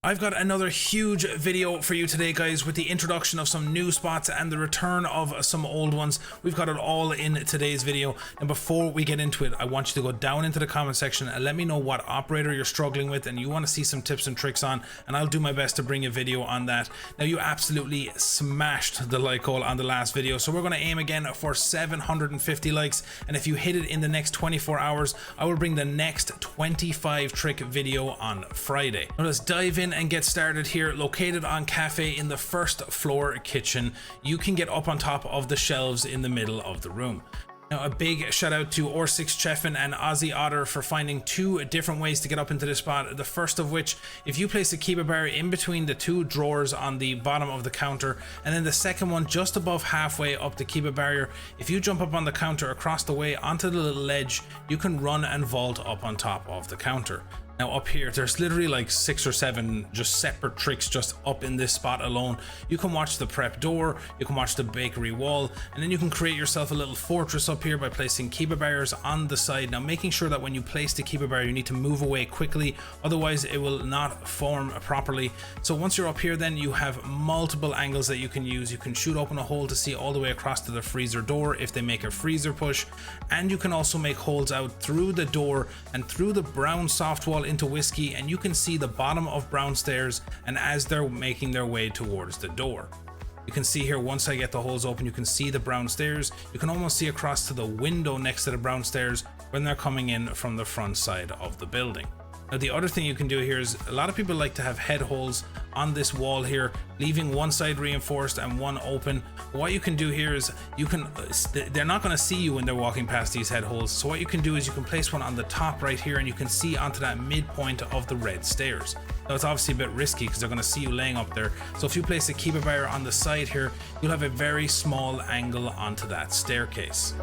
I've got another huge video for you today, guys, with the introduction of some new spots and the return of some old ones. We've got it all in today's video. And before we get into it, I want you to go down into the comment section and let me know what operator you're struggling with and you want to see some tips and tricks on, and I'll do my best to bring a video on that. Now, you absolutely smashed the like goal on the last video, so we're going to aim again for 750 likes, and if you hit it in the next 24 hours, I will bring the next 25 trick video on Friday. Now let's dive in and get started here. Located on Kafe in the first floor kitchen, you can get up on top of the shelves in the middle of the room. Now, a big shout out to Or6 Cheffin and Aussie Otter for finding two different ways to get up into this spot. The first of which, if you place a kiba bar in between the two drawers on the bottom of the counter, and then the second one just above halfway up the kiba barrier, if you jump up on the counter across the way onto the little ledge, you can run and vault up on top of the counter. Now up here, there's literally like 6 or 7 just separate tricks just up in this spot alone. You can watch the prep door, you can watch the bakery wall, and then you can create yourself a little fortress up here by placing kiba barriers on the side. Now, making sure that when you place the kiba barrier, you need to move away quickly, otherwise it will not form properly. So once you're up here, then you have multiple angles that you can use. You can shoot open a hole to see all the way across to the freezer door if they make a freezer push, and you can also make holes out through the door and through the brown soft wall into whiskey, and you can see the bottom of brown stairs and as they're making their way towards the door. You can see here, once I get the holes open, you can see the brown stairs. You can almost see across to the window next to the brown stairs when they're coming in from the front side of the building. Now, the other thing you can do here is a lot of people like to have head holes on this wall here, leaving one side reinforced and one open. What you can do here is they're not going to see you when they're walking past these head holes. So what you can do is you can place one on the top right here, and you can see onto that midpoint of the red stairs. Now, it's obviously a bit risky because they're going to see you laying up there. So if you place a kiba barrier on the side here, you'll have a very small angle onto that staircase.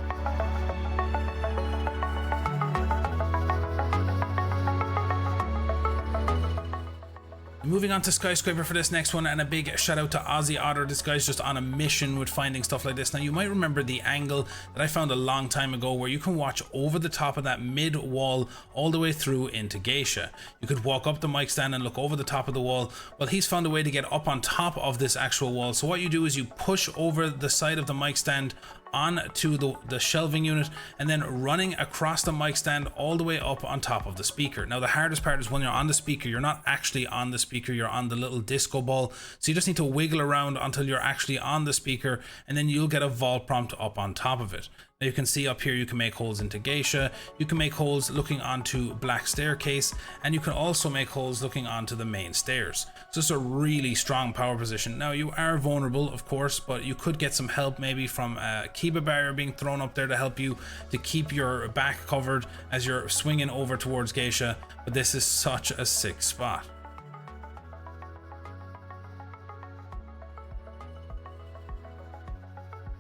Moving on to Skyscraper for this next one, and a big shout out to Aussie Otter. This guy's just on a mission with finding stuff like this. Now, you might remember the angle that I found a long time ago where you can watch over the top of that mid wall all the way through into Geisha. You could walk up the mic stand and look over the top of the wall. Well, he's found a way to get up on top of this actual wall. So what you do is you push over the side of the mic stand onto the shelving unit, and then running across the mic stand all the way up on top of the speaker. Now, the hardest part is when you're on the speaker, you're not actually on the speaker, you're on the little disco ball. So you just need to wiggle around until you're actually on the speaker, and then you'll get a vault prompt up on top of it. Now, you can see up here, you can make holes into Geisha, you can make holes looking onto black staircase, and you can also make holes looking onto the main stairs. So it's a really strong power position. Now, you are vulnerable, of course, but you could get some help maybe from a kiba barrier being thrown up there to help you to keep your back covered as you're swinging over towards Geisha. But this is such a sick spot.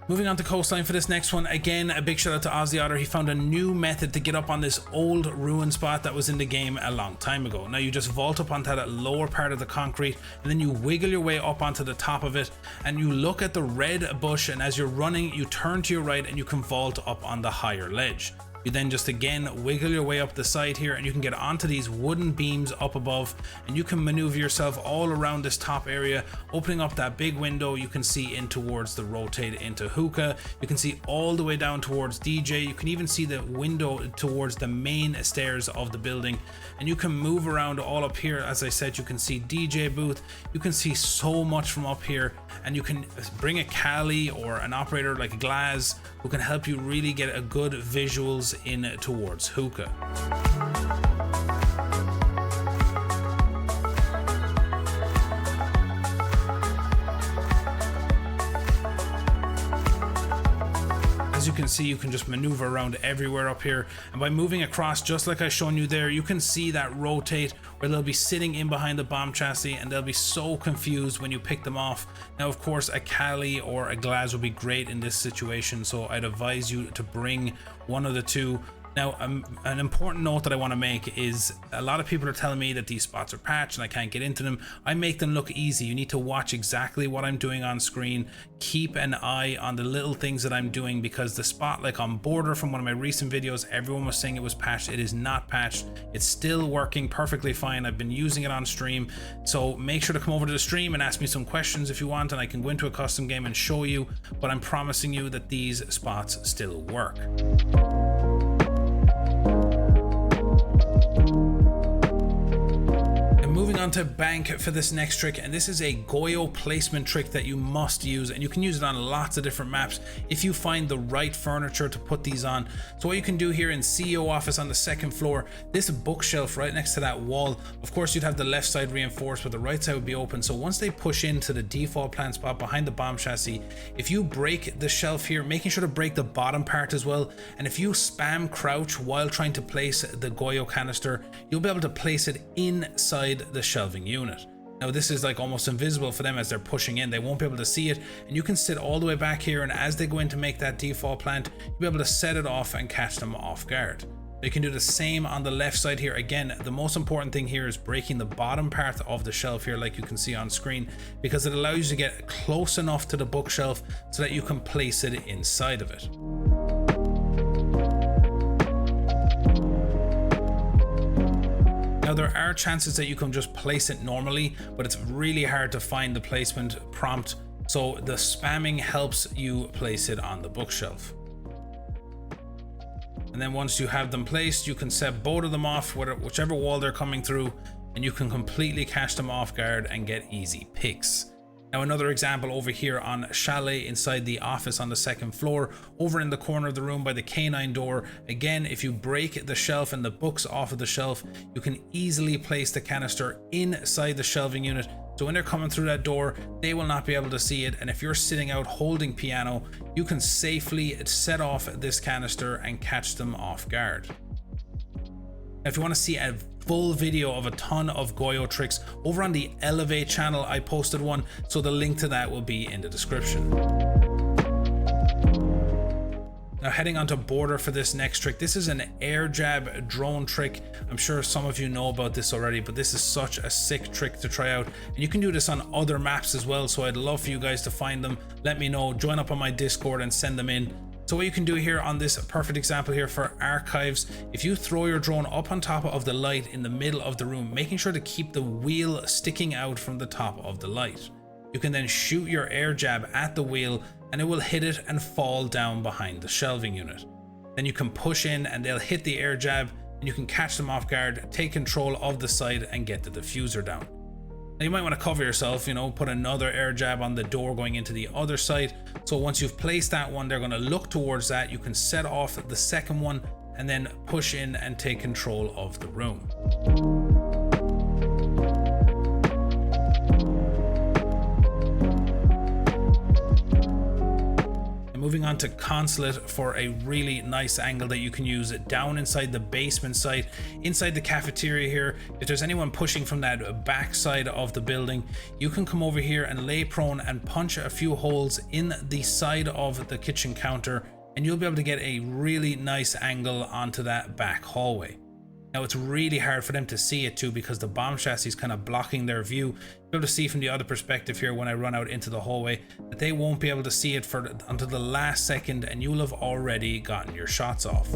Moving on to Coastline for this next one, again, a big shout out to Aussie Otter. He found a new method to get up on this old ruin spot that was in the game a long time ago. Now, you just vault up onto that lower part of the concrete, and then you wiggle your way up onto the top of it, and you look at the red bush, and as you're running, you turn to your right and you can vault up on the higher ledge. You then just again wiggle your way up the side here, and you can get onto these wooden beams up above, and you can maneuver yourself all around this top area, opening up that big window you can see in towards the rotate into hookah. You can see all the way down towards DJ. You can even see the window towards the main stairs of the building, and you can move around all up here. As I said, you can see DJ booth. You can see so much from up here, and you can bring a chalet or an operator like Glass who can help you really get a good visuals in towards hookah. As you can see, you can just maneuver around everywhere up here, and by moving across just like I shown you there, you can see that rotate where they'll be sitting in behind the bomb chassis, and they'll be so confused when you pick them off. Now, of course, a Cali or a Glass would be great in this situation, so I'd advise you to bring one of the two. Now, an important note that I want to make is a lot of people are telling me that these spots are patched and I can't get into them. I make them look easy. You need to watch exactly what I'm doing on screen. Keep an eye on the little things that I'm doing, because the spot like on border from one of my recent videos, everyone was saying it was patched. It is not patched. It's still working perfectly fine. I've been using it on stream. So make sure to come over to the stream and ask me some questions if you want, and I can go into a custom game and show you, but I'm promising you that these spots still work. Moving on to bank for this next trick, and this is a Goyo placement trick that you must use, and you can use it on lots of different maps if you find the right furniture to put these on. So what you can do here in CEO office on the second floor, this bookshelf right next to that wall, of course you'd have the left side reinforced but the right side would be open. So once they push into the default plant spot behind the bomb chassis, if you break the shelf here, making sure to break the bottom part as well, and if you spam crouch while trying to place the Goyo canister, you'll be able to place it inside the shelving unit. Now this is like almost invisible for them as they're pushing in. They won't be able to see it, and you can sit all the way back here, and as they go in to make that default plant, you'll be able to set it off and catch them off guard. You can do the same on the left side here. Again, the most important thing here is breaking the bottom part of the shelf here, like you can see on screen, because it allows you to get close enough to the bookshelf so that you can place it inside of it. Now there are chances that you can just place it normally, but it's really hard to find the placement prompt, so the spamming helps you place it on the bookshelf. And then once you have them placed, you can set both of them off, whichever wall they're coming through, and you can completely catch them off guard and get easy picks. Now another example over here on Chalet inside the office on the second floor, over in the corner of the room by the canine door. Again, if you break the shelf and the books off of the shelf, you can easily place the canister inside the shelving unit. So when they're coming through that door, they will not be able to see it. And if you're sitting out holding piano, you can safely set off this canister and catch them off guard. Now, if you want to see a full video of a ton of Goyo tricks, over on the Elevate channel I posted one, so the link to that will be in the description. Now heading on to border for this next trick, this is an Airjab drone trick. I'm sure some of you know about this already, but this is such a sick trick to try out, and you can do this on other maps as well, so I'd love for you guys to find them. Let me know, join up on my Discord and send them in. So what you can do here on this perfect example here for archives, if you throw your drone up on top of the light in the middle of the room, making sure to keep the wheel sticking out from the top of the light, you can then shoot your air jab at the wheel and it will hit it and fall down behind the shelving unit. Then you can push in and they'll hit the air jab and you can catch them off guard, take control of the side and get the diffuser down. Now you might want to cover yourself, you know, put another air jab on the door going into the other side. So once you've placed that one, they're going to look towards that. You can set off the second one and then push in and take control of the room. Moving on to consulate for a really nice angle that you can use down inside the basement site, inside the cafeteria here. If there's anyone pushing from that back side of the building, you can come over here and lay prone and punch a few holes in the side of the kitchen counter, and you'll be able to get a really nice angle onto that back hallway. Now it's really hard for them to see it too because the bomb chassis is kind of blocking their view. You'll be able to see from the other perspective here when I run out into the hallway that they won't be able to see it until the last second, and you'll have already gotten your shots off.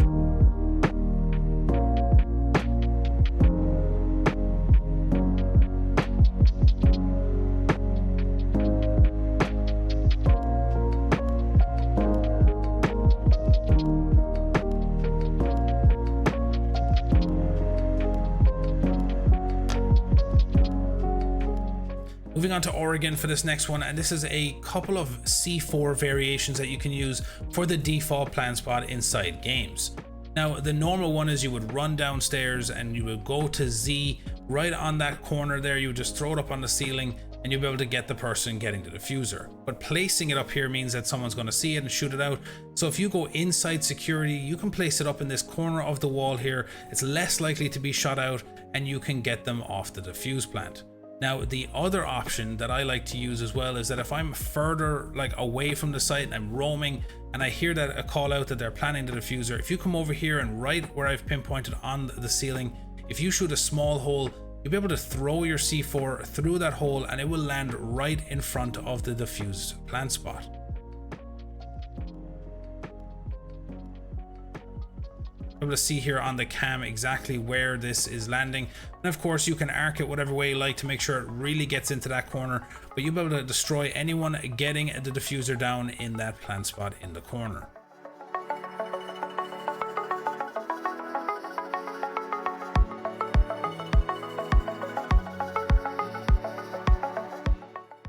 Moving on to Oregon for this next one, and this is a couple of C4 variations that you can use for the default plan spot inside games. Now the normal one is you would run downstairs and you would go to Z right on that corner there. You would just throw it up on the ceiling and you'll be able to get the person getting the diffuser. But placing it up here means that someone's going to see it and shoot it out. So if you go inside security, you can place it up in this corner of the wall here. It's less likely to be shot out and you can get them off the diffuse plant. Now, the other option that I like to use as well is that if I'm further like away from the site and I'm roaming and I hear that a call out that they're planning the diffuser, if you come over here and right where I've pinpointed on the ceiling, if you shoot a small hole, you'll be able to throw your C4 through that hole and it will land right in front of the diffused plant spot. Able to see here on the cam exactly where this is landing, and of course you can arc it whatever way you like to make sure it really gets into that corner, but you'll be able to destroy anyone getting the diffuser down in that plant spot in the corner.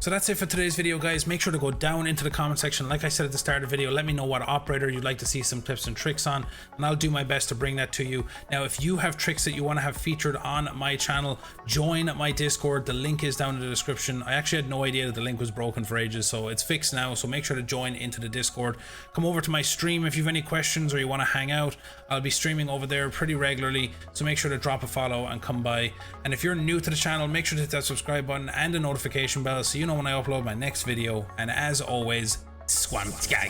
So that's it for today's video, guys. Make sure to go down into the comment section. Like I said at the start of the video, let me know what operator you'd like to see some tips and tricks on, and I'll do my best to bring that to you. Now, if you have tricks that you want to have featured on my channel, join my Discord. The link is down in the description. I actually had no idea that the link was broken for ages, so it's fixed now. So make sure to join into the Discord. Come over to my stream if you have any questions or you want to hang out. I'll be streaming over there pretty regularly, so make sure to drop a follow and come by. And if you're new to the channel, make sure to hit that subscribe button and the notification bell so you know when I upload my next video. And as always, Swamp Guy.